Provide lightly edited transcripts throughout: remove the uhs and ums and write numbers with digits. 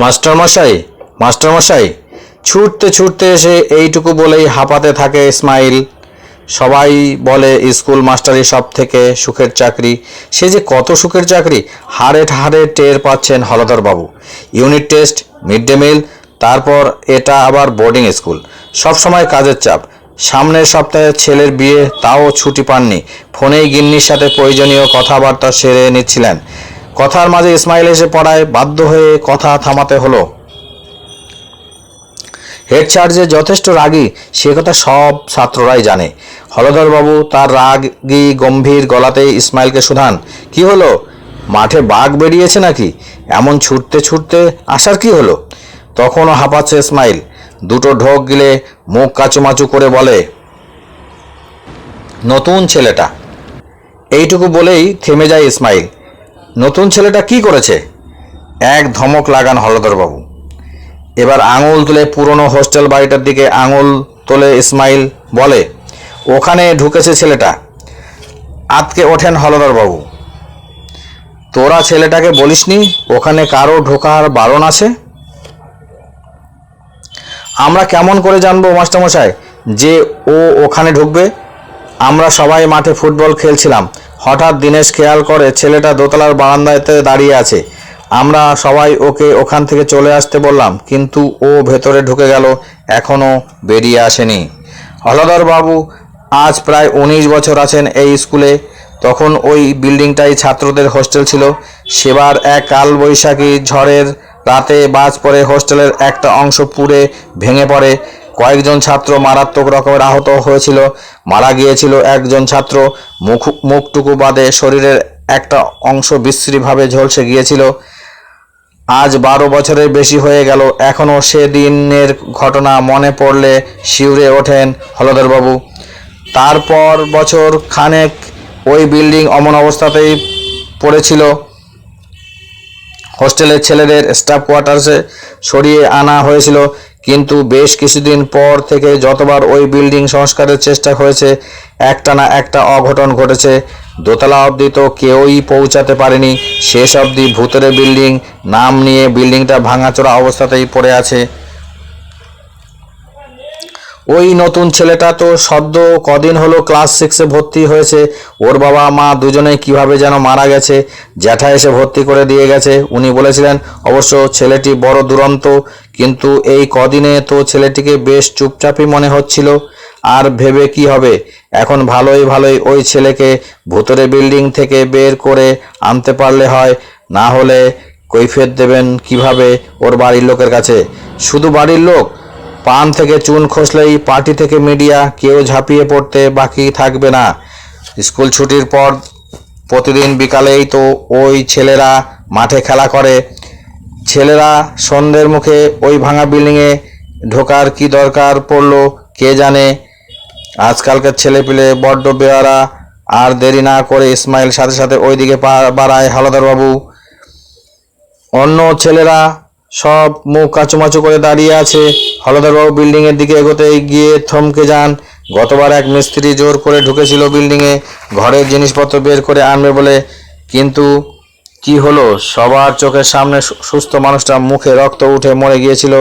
মাস্টারমশাই, মাস্টারমশাই, ছুটতে ছুটতে এসে এইটুকু বলেই হাঁপাতে থাকে ইসমাইল। সবাই বলে স্কুল মাস্টারই সব থেকে সুখের চাকরি। সে যে কত সুখের চাকরি হাড়ে হাড়ে টের পাচ্ছেন হলধরবাবু। Unit test, mid day meal, তারপর এটা আবার বোর্ডিং স্কুল, সব সময় কাজের চাপ। সামনের সপ্তাহে ছেলের বিয়ে, তাও ছুটি পাননি। ফোনেই গিন্নির সাথে প্রয়োজনীয় কথাবার্তা সেরে নিচ্ছিলেন। কথার মাঝে ইসমাইল এসে পড়ায় বাধ্য হয়ে কথা থামাতে হলো। হেড স্যার যে যথেষ্ট রাগী সে কথা সব ছাত্ররাই জানে। হলধরবাবু তার রাগী গম্ভীর গলাতেই ইসমাইলকে শুধান, কি হলো, মাঠে বাঘ বেরিয়েছে নাকি? এমন ছুটতে ছুটতে আসার কি হলো? তখনও হাঁপাচ্ছে ইসমাইল। দুটো ঢোক গিলে মুখ কাচুমাচু করে বলে, নতুন ছেলেটা। এইটুকু বলেই থেমে যায় ইসমাইল। নতুন ছেলেটা কি করেছে? এক ধমক লাগান হলধরবাবু। এবার আঙুল তুলে পুরনো হোস্টেল বাড়িটার দিকে আঙুল তোলে ইসমাইল, বলে, ওখানে ঢুকেছে ছেলেটা। আতকে ওঠেন হলধরবাবু। তোরা ছেলেটাকে বলিসনি ওখানে কারো ঢোকার বারণ আছে? আমরা কেমন করে জানবো মাস্টারমশাই যে ও ওখানে ঢুকবে? আমরা সবাই মাঠে ফুটবল খেলছিলাম, হঠাৎ দীনেশ খেয়াল করে ছেলেটা দোতলার বারান্দাতে দাঁড়িয়ে আছে। আমরা সবাই ওকে ওখান থেকে চলে আসতে বললাম, কিন্তু ও ভেতরে ঢুকে গেল, এখনও বেরিয়ে আসেনি। হলধরবাবু আজ প্রায় 19 বছর আছেন এই স্কুলে। তখন ওই বিল্ডিংটাই ছাত্রদের হোস্টেল ছিল। সেবার এক কালবৈশাখী ঝড়ের রাতে বাজ পড়ে হোস্টেলের একটা অংশ পুড়ে ভেঙে পড়ে। কয়েকজন ছাত্র মারাত্মক রকমের আহত হয়েছিল। মারা গিয়েছিল একজন ছাত্র, মুখটুকু বাদে শরীরের একটা অংশ বিশ্রীভাবে ঝলসে গিয়েছিল। আজ 12 বছরের বেশি হয়ে গেল, এখনও সেদিনের ঘটনা মনে পড়লে শিউরে ওঠেন হলধরবাবু। তারপর বছর খানেক ওই বিল্ডিং অমন অবস্থাতেই পড়েছিল। হোস্টেলের ছেলেদের স্টাফ কোয়ার্টার্সে সরিয়ে আনা হয়েছিল, কিন্তু বেশ কিছুদিন পর থেকে যতবার ওই বিল্ডিং সংস্কারের চেষ্টা হয়েছে একটা না একটা অঘটন ঘটেছে। দোতলা অবধি তো কেউই পৌঁছাতে পারেনি, শেষ অবধি ভূতের বিল্ডিং নাম নিয়ে বিল্ডিংটা ভাঙাচোরা অবস্থাতেই পড়ে আছে। ওই নতুন ছেলেটা তো সদ্য কদিন হলো ক্লাস 6-এ ভর্তি হয়েছে। ওর বাবা মা দুজনেই কিভাবে যেন মারা গেছে। জ্যাঠা এসে ভর্তি করে দিয়ে গেছে, উনি বলেছিলেন। অবশ্য ছেলেটি বড় দুরন্ত, কিন্তু এই কদিনে তো ছেলেটিকে বেশ চুপচাপই মনে হচ্ছিল। আর ভেবে কি হবে, এখন ভালোই ভালোই ওই ছেলেকে ভূতরে বিল্ডিং থেকে বের করে আনতে পারলে হয়। না হলে কৈফিয়ত দেবেন কিভাবে ওর বাড়ির লোকের কাছে? শুধু বাড়ির লোক, পান থেকে চুন খসলেই পার্টি থেকে মিডিয়া কেউ ঝাঁপিয়ে পড়তে বাকি থাকবে না। স্কুল ছুটির পর প্রতিদিন বিকালেই তো ওই ছেলেরা মাঠে খেলা করে। ছেলেরা সন্ধ্যের মুখে ওই ভাঙা বিল্ডিংয়ে ঢোকার কি দরকার পড়লো কে জানে। আজকালকার ছেলেপিলে বড্ড বেয়ারা। আর দেরি না করে ইসমাইল সাথে সাথে ওইদিকে বাড়ায় হলধরবাবু। অন্য ছেলেরা সব মুখ কাচুমাচু করে দাঁড়িয়ে আছে। হলধরবাবু বিল্ডিংয়ের দিকে এগোতে গিয়ে থমকে যান। গতবার এক মিস্ত্রি জোর করে ঢুকেছিল বিল্ডিংয়ে, ঘরের জিনিসপত্র বের করে আনবে বলে, কিন্তু কি হলো, সবার চোখের সামনে সুস্থ মানুষটা মুখে রক্ত উঠে মরে গিয়েছিল।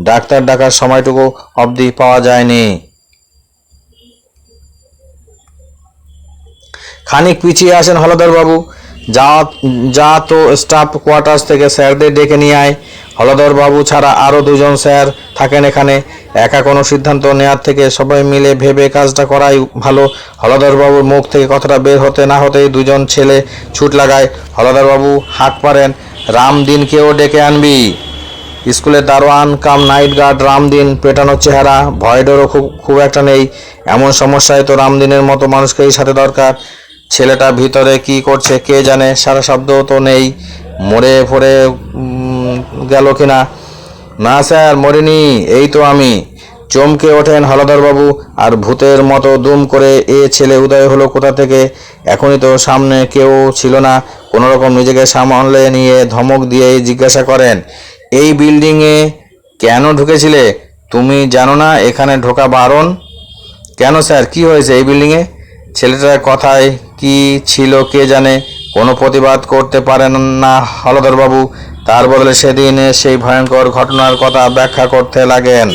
ডাক্তার ডাকার সময়টুকু অবধি পাওয়া যায়নি। খানিক পিছিয়ে আসেন হলধরবাবু। যা তো স্টাফ কোয়ার্টার্স থেকে স্যারদের ডেকে নিয়ে আয়। হলধরবাবু ছাড়া আরও 2জন স্যার থাকেন এখানে। একা কোনো সিদ্ধান্ত নেওয়ার থেকে সবাই মিলে ভেবে কাজটা করাই ভালো। হলধরবাবুর মুখ থেকে কথাটা বের হতে না হতেই 2জন ছেলে ছুট লাগায়। হলধরবাবু হাঁক পারেন, রামদিনকেও ডেকে আনবি। স্কুলের দারোয়ান কাম নাইট গার্ড রামদিন, পেটানোর চেহারা, ভয়ডরও খুব একটা নেই। এমন সমস্যায় তো রামদিনের মতো মানুষকেই সাথে দরকার। ছেলেটা ভিতরে কি করছে কে জানে, সারা শব্দও তো নেই। মরে পড়ে গেল কিনা? না স্যার, মরিনি, এই তো আমি। চমকে ওঠেন হলধরবাবু। আর ভূতের মতো দুম করে এ ছেলে উদয় হলো কোথা থেকে? এখনই তো সামনে কেউ ছিল না। কোনোরকম নিজেকে সামলে নিয়ে ধমক দিয়েই জিজ্ঞাসা করেন, এই বিল্ডিংয়ে কেন ঢুকেছিলে? তুমি জানো না এখানে ঢোকা বারণ? কেন স্যার, কি হয়েছে এই বিল্ডিংয়ে? ছেলেটার কথায় কি ছিল কে জানে, কোনো প্রতিবাদ করতে পারেন না হলধরবাবু। তার বদলে সেদিন সেই ভয়ঙ্কর ঘটনার কথা ব্যাখ্যা করতে লাগেন।